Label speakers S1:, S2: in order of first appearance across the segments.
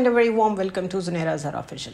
S1: and a very warm welcome to Zunaira Azhar Official.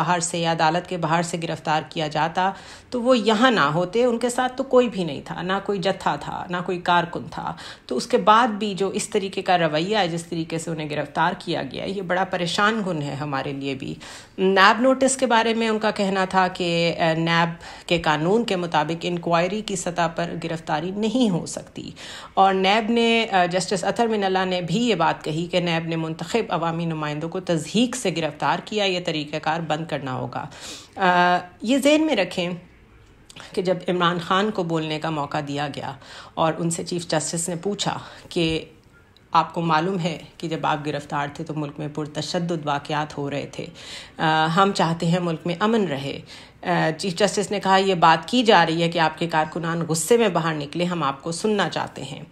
S1: باہر سے یا عدالت کے باہر سے گرفتار کیا جاتا تو وہ یہاں نہ ہوتے. ان کے ساتھ تو کوئی بھی نہیں تھا, نہ کوئی جتھا تھا, نہ کوئی کارکن تھا. تو اس کے بعد بھی جو اس طریقے کا رویہ ہے جس طریقے سے انہیں گرفتار کیا گیا, یہ بڑا پریشان کن ہے ہمارے لیے بھی. نیب نوٹس کے بارے میں ان کا کہنا تھا کہ نیب کے قانون کے مطابق انکوائری کی سطح پر گرفتاری نہیں ہو سکتی, اور نیب نے جسٹس اطہر من اللہ نے بھی یہ بات کہی کہ نیب نے منتخب عوامی نمائندوں کو تضحیک سے گرفتار کیا, یہ طریقہ کار بند کرنا ہوگا. یہ ذہن میں رکھیں کہ جب عمران خان کو بولنے کا موقع دیا گیا اور ان سے چیف جسٹس نے پوچھا کہ آپ کو معلوم ہے کہ جب آپ گرفتار تھے تو ملک میں پرتشدد واقعات ہو رہے تھے, ہم چاہتے ہیں ملک میں امن رہے. چیف جسٹس نے کہا یہ بات کی جا رہی ہے کہ آپ کے کارکنان غصے میں باہر نکلے, ہم آپ کو سننا چاہتے ہیں.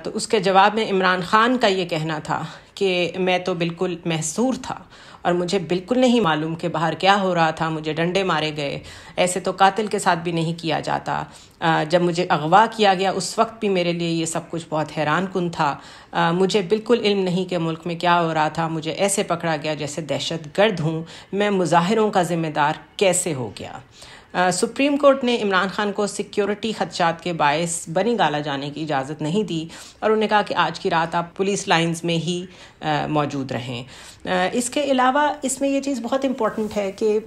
S1: تو اس کے جواب میں عمران خان کا یہ کہنا تھا کہ میں تو بالکل محصور تھا اور مجھے بالکل نہیں معلوم کہ باہر کیا ہو رہا تھا, مجھے ڈنڈے مارے گئے, ایسے تو قاتل کے ساتھ بھی نہیں کیا جاتا. جب مجھے اغوا کیا گیا اس وقت بھی میرے لیے یہ سب کچھ بہت حیران کن تھا, مجھے بالکل علم نہیں کہ ملک میں کیا ہو رہا تھا, مجھے ایسے پکڑا گیا جیسے دہشت گرد ہوں, میں مظاہروں کا ذمہ دار کیسے ہو گیا. سپریم کورٹ نے عمران خان کو سیکیورٹی خدشات کے باعث بنی گالا جانے کی اجازت نہیں دی اور انہوں نے کہا کہ آج کی رات آپ پولیس لائنز میں ہی موجود رہیں. اس کے علاوہ اس میں یہ چیز بہت امپورٹنٹ ہے کہ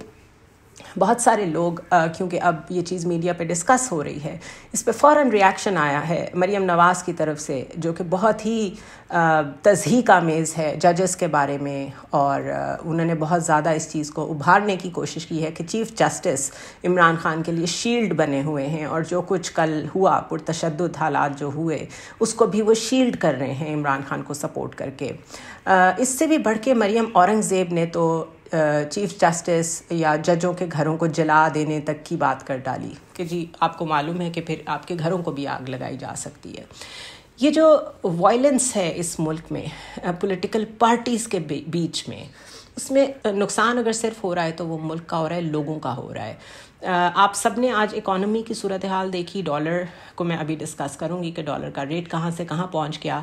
S1: بہت سارے لوگ کیونکہ اب یہ چیز میڈیا پہ ڈسکس ہو رہی ہے, اس پہ فوراً ریاکشن آیا ہے مریم نواز کی طرف سے جو کہ بہت ہی تضحیک آمیز ہے ججز کے بارے میں, اور انہوں نے بہت زیادہ اس چیز کو ابھارنے کی کوشش کی ہے کہ چیف جسٹس عمران خان کے لیے شیلڈ بنے ہوئے ہیں اور جو کچھ کل ہوا پرتشدد حالات جو ہوئے اس کو بھی وہ شیلڈ کر رہے ہیں عمران خان کو سپورٹ کر کے. اس سے بھی بڑھ کے مریم اورنگزیب نے تو چیف جسٹس یا ججوں کے گھروں کو جلا دینے تک کی بات کر ڈالی کہ جی آپ کو معلوم ہے کہ پھر آپ کے گھروں کو بھی آگ لگائی جا سکتی ہے. یہ جو وائلنس ہے اس ملک میں پولیٹیکل پارٹیز کے بیچ میں, اس میں نقصان اگر صرف ہو رہا ہے تو وہ ملک کا ہو رہا ہے, لوگوں کا ہو رہا ہے. آپ سب نے آج اکانومی کی صورتحال دیکھی, ڈالر کو میں ابھی ڈسکس کروں گی کہ ڈالر کا ریٹ کہاں سے کہاں پہنچ گیا.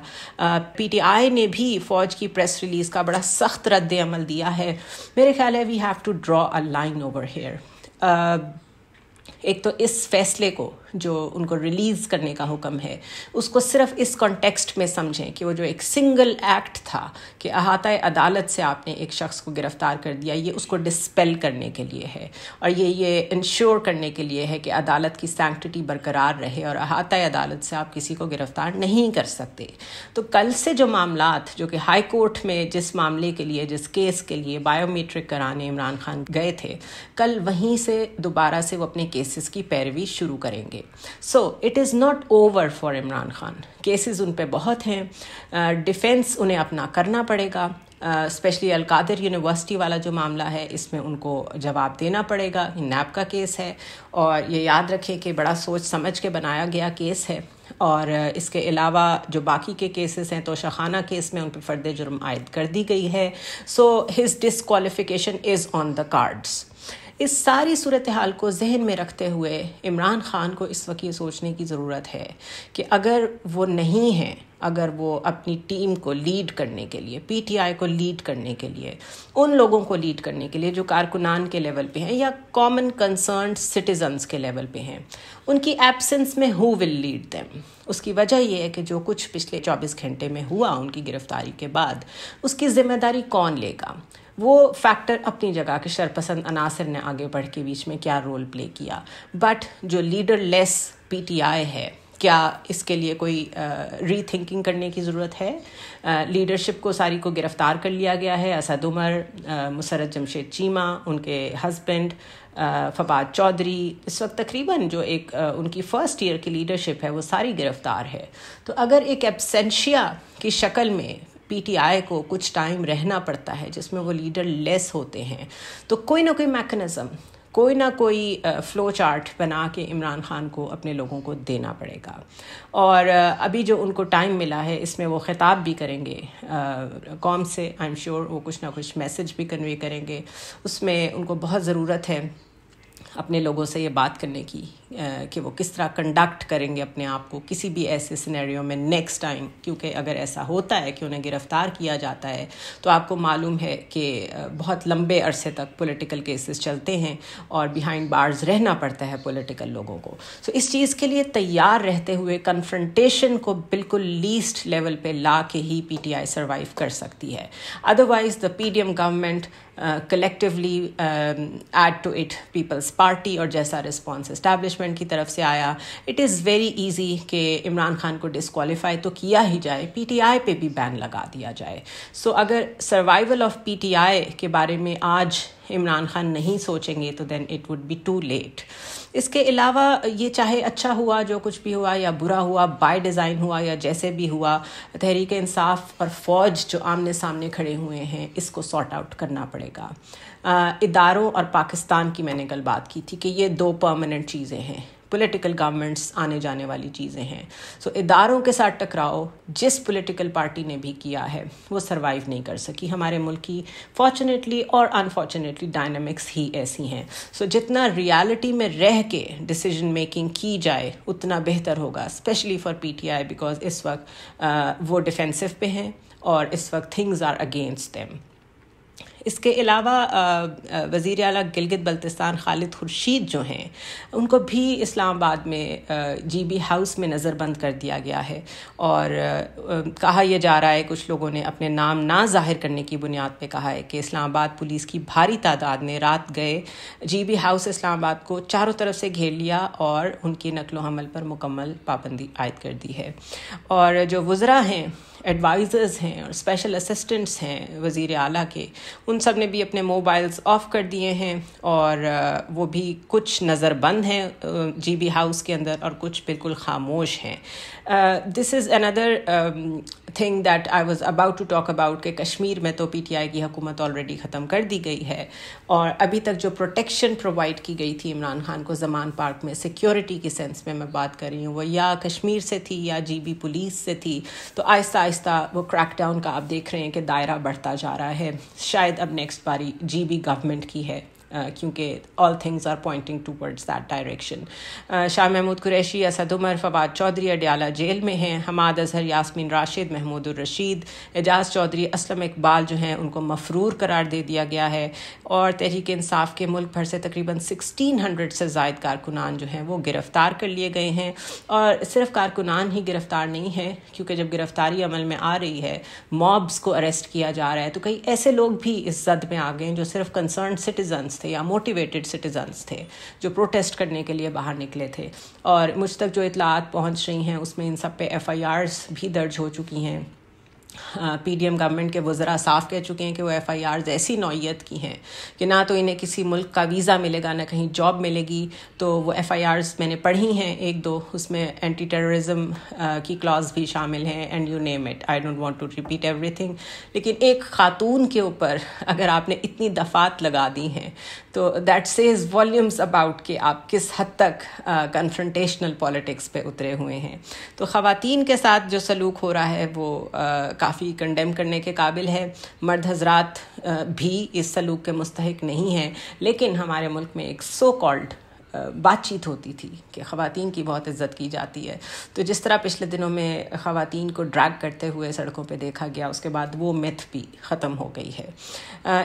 S1: پی ٹی آئی نے بھی فوج کی پریس ریلیز کا بڑا سخت رد عمل دیا ہے. میرے خیال ہے we have to draw a line over here. ایک تو اس فیصلے کو جو ان کو ریلیز کرنے کا حکم ہے اس کو صرف اس کانٹیکسٹ میں سمجھیں کہ وہ جو ایک سنگل ایکٹ تھا کہ احاطہ عدالت سے آپ نے ایک شخص کو گرفتار کر دیا, یہ اس کو ڈسپیل کرنے کے لیے ہے اور یہ انشور کرنے کے لیے ہے کہ عدالت کی سینکٹٹی برقرار رہے اور احاطہ عدالت سے آپ کسی کو گرفتار نہیں کر سکتے. تو کل سے جو معاملات جو کہ ہائی کورٹ میں جس معاملے کے لیے جس کیس کے لیے بائیو میٹرک کرانے عمران خان گئے تھے, کل وہیں سے دوبارہ سے وہ اپنے کیسز کی پیروی شروع کریں گے. So it is not over for Imran Khan. Cases ان پہ بہت ہیں, ڈیفینس انہیں اپنا کرنا پڑے گا. اسپیشلی القادر یونیورسٹی والا جو معاملہ ہے اس میں ان کو جواب دینا پڑے گا. نیب کا کیس ہے اور یہ یاد رکھیں کہ بڑا سوچ سمجھ کے بنایا گیا کیس ہے. اور اس کے علاوہ جو باقی کے کیسز ہیں توشہ خانہ کیس میں ان پہ فرد جرم عائد کر دی گئی ہے. سو ہز ڈسکوالیفیکیشن از آن دا کارڈز. اس ساری صورتحال کو ذہن میں رکھتے ہوئے عمران خان کو اس وقت یہ سوچنے کی ضرورت ہے کہ اگر وہ نہیں ہیں, اگر وہ اپنی ٹیم کو لیڈ کرنے کے لیے, پی ٹی آئی کو لیڈ کرنے کے لیے, ان لوگوں کو لیڈ کرنے کے لیے جو کارکنان کے لیول پہ ہیں یا کامن کنسرنڈ سٹیزنز کے لیول پہ ہیں, ان کی ایبسنس میں ہو ول لیڈ دیم. اس کی وجہ یہ ہے کہ جو کچھ پچھلے 24 گھنٹے میں ہوا ان کی گرفتاری کے بعد, اس کی ذمہ داری کون لے گا. وہ فیکٹر اپنی جگہ کہ شرپسند عناصر نے آگے بڑھ کے بیچ میں کیا رول پلے کیا, بٹ جو لیڈر لیس پی ٹی آئی ہے, کیا اس کے لیے کوئی ری تھنکنگ کرنے کی ضرورت ہے. لیڈرشپ کو ساری کو گرفتار کر لیا گیا ہے. اسد عمر, مسرت جمشید چیمہ, ان کے ہسبینڈ فواد چودھری, اس وقت تقریباً جو ایک ان کی فرسٹ ایئر کی لیڈرشپ ہے وہ ساری گرفتار ہے. تو اگر ایک ایبسینشیا کی شکل میں پی ٹی آئی کو کچھ ٹائم رہنا پڑتا ہے جس میں وہ لیڈر لیس ہوتے ہیں, تو کوئی نہ کوئی میکنزم, کوئی نہ کوئی فلو چارٹ بنا کے عمران خان کو اپنے لوگوں کو دینا پڑے گا. اور ابھی جو ان کو ٹائم ملا ہے اس میں وہ خطاب بھی کریں گے قوم سے. آئی ایم شیور وہ کچھ نہ کچھ میسج بھی کنوے کریں گے. اس میں ان کو بہت ضرورت ہے اپنے لوگوں سے یہ بات کرنے کی کہ وہ کس طرح کنڈکٹ کریں گے اپنے آپ کو کسی بھی ایسے سینیریو میں نیکسٹ ٹائم، کیونکہ اگر ایسا ہوتا ہے کہ انہیں گرفتار کیا جاتا ہے تو آپ کو معلوم ہے کہ بہت لمبے عرصے تک پولیٹیکل کیسز چلتے ہیں اور بیہائنڈ بارز رہنا پڑتا ہے پولیٹیکل لوگوں کو. سو اس چیز کے لیے تیار رہتے ہوئے کنفرنٹیشن کو بالکل لیسٹ لیول پہ لا کے ہی پی ٹی آئی سروائیو کر سکتی ہے. Otherwise the P D M government collectively add to it People's Party, اور جیسا رسپانس اسٹیبلشمنٹ کی طرف سے آیا، اٹ از ویری ایزی کہ عمران خان کو ڈسکوالیفائی تو کیا ہی جائے، پی ٹی آئی پہ بھی بین لگا دیا جائے. سو اگر سروائیول آف پی ٹی آئی کے بارے میں آج عمران خان نہیں سوچیں گے تو then it would be too late. اس کے علاوہ یہ چاہے اچھا ہوا جو کچھ بھی ہوا یا برا ہوا، بائی ڈیزائن ہوا یا جیسے بھی ہوا، تحریک انصاف اور فوج جو آمنے سامنے کھڑے ہوئے ہیں اس کو سارٹ آؤٹ کرنا پڑے گا. اداروں اور پاکستان کی میں نے کل بات کی تھی کہ یہ دو پرماننٹ چیزیں ہیں، پولیٹیکل گورنمنٹس آنے جانے والی چیزیں ہیں. سو اداروں کے ساتھ ٹکراؤ جس پولیٹیکل پارٹی نے بھی کیا ہے وہ سروائیو نہیں کر سکی. ہمارے ملک کی فارچونیٹلی اور انفارچونیٹلی ڈائنامکس ہی ایسی ہیں. سو جتنا ریالٹی میں رہ کے ڈیسیجن میکنگ کی جائے اتنا بہتر ہوگا، اسپیشلی فار پی ٹی آئی، بیکاز اس وقت وہ ڈیفینسو پہ ہیں اور اس وقت تھنگز آر اگینسٹ دیم. اس کے علاوہ وزیر اعلیٰ گلگت بلتستان خالد خورشید جو ہیں ان کو بھی اسلام آباد میں جی بی ہاؤس میں نظر بند کر دیا گیا ہے، اور کہا یہ جا رہا ہے، کچھ لوگوں نے اپنے نام نہ ظاہر کرنے کی بنیاد پہ کہا ہے کہ اسلام آباد پولیس کی بھاری تعداد نے رات گئے جی بی ہاؤس اسلام آباد کو چاروں طرف سے گھیر لیا اور ان کی نقل و حمل پر مکمل پابندی عائد کر دی ہے. اور جو وزراء ہیں، ایڈوائزرز ہیں اور اسپیشل اسسٹنٹس ہیں وزیر اعلیٰ کے، ان سب نے بھی اپنے موبائلز آف کر دیے ہیں، اور وہ بھی کچھ نظر بند ہیں جی بی ہاؤس کے اندر اور کچھ بالکل خاموش ہیں. This is another thing that I was about to talk about کہ کشمیر میں تو پی ٹی آئی کی حکومت آلریڈی ختم کر دی گئی ہے، اور ابھی تک جو پروٹیکشن پرووائڈ کی گئی تھی عمران خان کو زمان پارک میں، سیکیورٹی کی سینس میں بات کر رہی ہوں، وہ یا کشمیر سے تھی یا جی بی پولیس سے تھی. تو آہستہ آہستہ وہ کریک ڈاؤن کا آپ دیکھ رہے ہیں کہ دائرہ بڑھتا جا رہا ہے. شاید اب نیکسٹ باری جی بی گورنمنٹ کی ہے، کیونکہ all things are pointing towards that direction. Shah Mahmood Qureshi, Asad Umar, Fawad Chaudhry Adiala jail میں ہیں. حماد اظہر، یاسمین راشد، محمود الرشید، اعجاز چودھری، اسلم اقبال جو ہیں ان کو مفرور قرار دے دیا گیا ہے. اور تحریک انصاف کے ملک بھر سے تقریباً 1600 سے زائد کارکنان جو ہیں وہ گرفتار کر لیے گئے ہیں. اور صرف کارکنان ہی گرفتار نہیں ہیں، کیونکہ جب گرفتاری عمل میں آ رہی ہے، مابس کو اریسٹ کیا جا رہا ہے، تو کئی ایسے لوگ بھی اس زد میں آ گئے ہیں جو صرف کنسرنڈ سٹیزنس تھے یا موٹیویٹڈ سٹیزنس تھے جو پروٹیسٹ کرنے کے لیے باہر نکلے تھے. اور مجھ تک جو اطلاعات پہنچ رہی ہیں اس میں ان سب پہ ایف آئی آرز بھی درج ہو چکی ہیں. پی ڈی ایم گورنمنٹ کے وزراء صاف کہہ چکے ہیں کہ وہ ایف آئی آرز ایسی نوعیت کی ہیں کہ نہ تو انہیں کسی ملک کا ویزا ملے گا، نہ کہیں جاب ملے گی. تو وہ ایف آئی آرز میں نے پڑھی ہیں ایک دو، اس میں اینٹی ٹیررزم کی کلاز بھی شامل ہیں، and you name it, I don't want to repeat everything. لیکن ایک خاتون کے اوپر اگر آپ نے اتنی دفعات لگا دی ہیں تو دیٹ سیز والیومز اباؤٹ کہ آپ کس حد تک کنفرنٹیشنل پالیٹکس پہ اترے ہوئے ہیں. تو خواتین کے ساتھ جو سلوک ہو رہا ہے وہ کافی کنڈیم کرنے کے قابل ہے. مرد حضرات بھی اس سلوک کے مستحق نہیں ہیں، لیکن ہمارے ملک میں ایک سو کالڈ بات چیت ہوتی تھی کہ خواتین کی بہت عزت کی جاتی ہے. تو جس طرح پچھلے دنوں میں خواتین کو ڈریگ کرتے ہوئے سڑکوں پہ دیکھا گیا، اس کے بعد وہ میتھ بھی ختم ہو گئی ہے.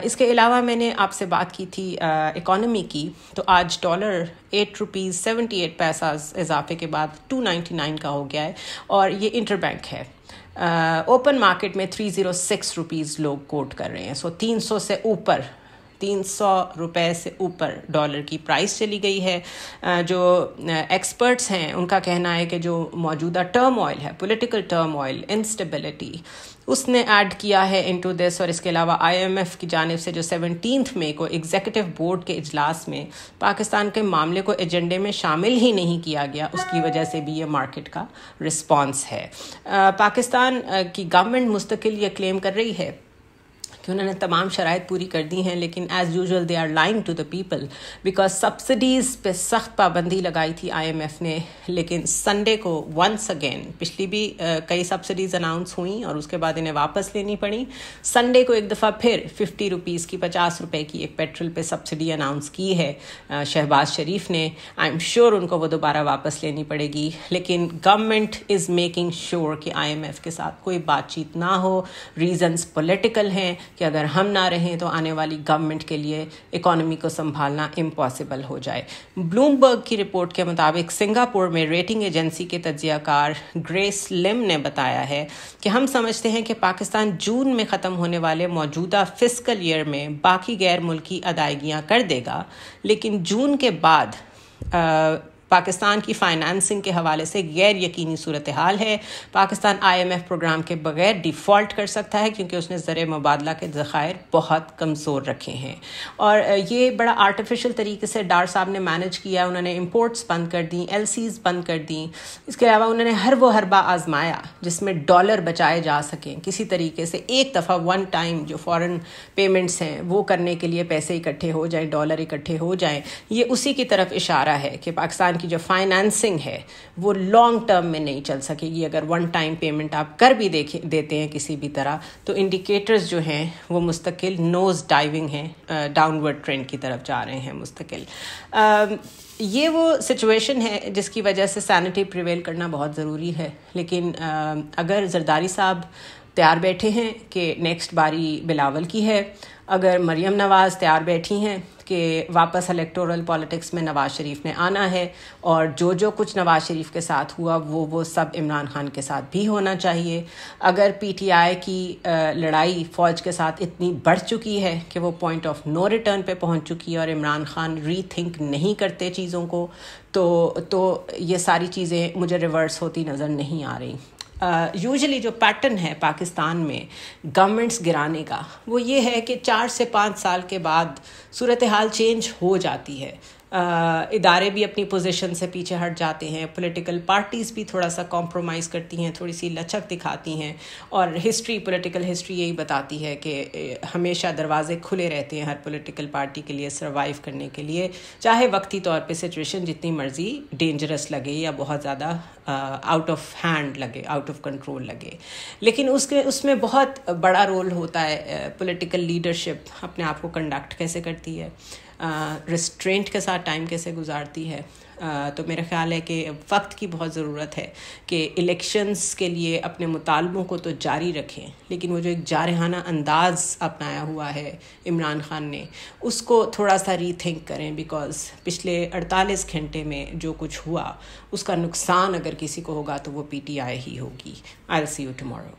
S1: اس کے علاوہ میں نے آپ سے بات کی تھی اکانومی کی، تو آج ڈالر 8 روپیز 78 پیسہ اضافے کے بعد 299 کا ہو گیا ہے، اور یہ انٹر بینک ہے. اوپن مارکیٹ میں 306 روپیز لوگ کوٹ کر رہے ہیں. سو 300 سے اوپر، 300 روپے سے اوپر ڈالر کی پرائس چلی گئی ہے. جو ایکسپرٹس ہیں ان کا کہنا ہے کہ جو موجودہ ٹرم آئل ہے، پولیٹیکل ٹرم آئل، انسٹیبلٹی، اس نے ایڈ کیا ہے انٹو دس. اور اس کے علاوہ آئی ایم ایف کی جانب سے جو 17 مئی کو ایگزیکٹو بورڈ کے اجلاس میں پاکستان کے معاملے کو ایجنڈے میں شامل ہی نہیں کیا گیا، اس کی وجہ سے بھی یہ مارکیٹ کا رسپانس ہے. پاکستان کی گورنمنٹ مستقل یہ کلیم کر رہی ہے کہ کہ انہوں نے تمام شرائط پوری کر دی ہیں، لیکن as usual they are lying to the people because subsidies پہ سخت پابندی لگائی تھی IMF نے، لیکن سنڈے کو ونس اگین پچھلی بھی کئی سبسڈیز اناؤنس ہوئیں اور اس کے بعد انہیں واپس لینی پڑی. سنڈے کو ایک دفعہ پھر 50 روپیز کی 50 روپے کی ایک پیٹرول پہ سبسڈی اناؤنس کی ہے شہباز شریف نے. آئی ایم شیور ان کو وہ دوبارہ واپس لینی پڑے گی، لیکن گورنمنٹ از میکنگ شیور کہ IMF کے ساتھ کوئی بات چیت نہ ہو. ریزنس پولیٹیکل ہیں کہ اگر ہم نہ رہیں تو آنے والی گورنمنٹ کے لیے اکانومی کو سنبھالنا امپاسبل ہو جائے. بلومبرگ کی رپورٹ کے مطابق سنگاپور میں ریٹنگ ایجنسی کے تجزیہ کار گریس لم نے بتایا ہے کہ ہم سمجھتے ہیں کہ پاکستان جون میں ختم ہونے والے موجودہ فسکل ایئر میں باقی غیر ملکی ادائیگیاں کر دے گا، لیکن جون کے بعد پاکستان کی فائنانسنگ کے حوالے سے غیر یقینی صورتحال ہے. پاکستان IMF پروگرام کے بغیر ڈیفالٹ کر سکتا ہے کیونکہ اس نے زر مبادلہ کے ذخائر بہت کمزور رکھے ہیں، اور یہ بڑا آرٹیفیشل طریقے سے ڈار صاحب نے مینج کیا. انہوں نے امپورٹس بند کر دیں، LCs بند کر دیں. اس کے علاوہ انہوں نے ہر وہ حربہ آزمایا جس میں ڈالر بچائے جا سکیں کسی طریقے سے. ایک دفعہ ون ٹائم جو فورن پیمنٹس ہیں وہ کرنے کے لیے پیسے اکٹھے ہو جائیں، ڈالر اکٹھے ہو جائیں. یہ اسی کی طرف اشارہ ہے کہ پاکستان کی جو فائنانسنگ ہے وہ لانگ ٹرم میں نہیں چل سکے گی. اگر ون ٹائم پیمنٹ آپ کر بھی دیتے ہیں کسی بھی طرح تو انڈیکیٹرز جو ہیں وہ مستقل نوز ڈائیونگ ہیں، ڈاؤن ورڈ ٹرینڈ کی طرف جا رہے ہیں مستقل. یہ وہ سچویشن ہے جس کی وجہ سے سینٹی پریویل کرنا بہت ضروری ہے. لیکن اگر زرداری صاحب تیار بیٹھے ہیں کہ نیکسٹ باری بلاول کی ہے، اگر مریم نواز تیار بیٹھی ہیں کہ واپس الیکٹورل پالیٹکس میں نواز شریف نے آنا ہے، اور جو کچھ نواز شریف کے ساتھ ہوا وہ سب عمران خان کے ساتھ بھی ہونا چاہیے. اگر PTI کی لڑائی فوج کے ساتھ اتنی بڑھ چکی ہے کہ وہ پوائنٹ آف نو ریٹرن پہ پہنچ چکی ہے اور عمران خان ری تھنک نہیں کرتے چیزوں کو، تو یہ ساری چیزیں مجھے ریورس ہوتی نظر نہیں آ رہی. یوزلی جو پیٹرن ہے پاکستان میں گورنمنٹس گرانے کا وہ یہ ہے کہ 4 سے 5 سال کے بعد صورتحال چینج ہو جاتی ہے. ادارے بھی اپنی پوزیشن سے پیچھے ہٹ جاتے ہیں، پولیٹیکل پارٹیز بھی تھوڑا سا کمپرومائز کرتی ہیں، تھوڑی سی لچک دکھاتی ہیں، اور پولیٹیکل ہسٹری یہی بتاتی ہے کہ ہمیشہ دروازے کھلے رہتے ہیں ہر پولیٹیکل پارٹی کے لیے سروائیو کرنے کے لیے، چاہے وقتی طور پہ سچویشن جتنی مرضی ڈینجرس لگے یا بہت زیادہ آؤٹ آف ہینڈ لگے، آؤٹ آف کنٹرول لگے. لیکن اس میں بہت بڑا رول ہوتا ہے پولیٹیکل لیڈرشپ اپنے آپ کو کنڈکٹ کیسے کرتی ہے، ریسٹرینٹ کے ساتھ ٹائم کیسے گزارتی ہے. تو میرا خیال ہے کہ وقت کی بہت ضرورت ہے کہ الیکشنز کے لیے اپنے مطالبوں کو تو جاری رکھیں، لیکن وہ جو ایک جارحانہ انداز اپنایا ہوا ہے عمران خان نے اس کو تھوڑا سا ری تھنک کریں، بیکاز پچھلے 48 گھنٹے میں جو کچھ ہوا اس کا نقصان اگر کسی کو ہوگا تو وہ PTI ہی ہوگی. I'll see you tomorrow.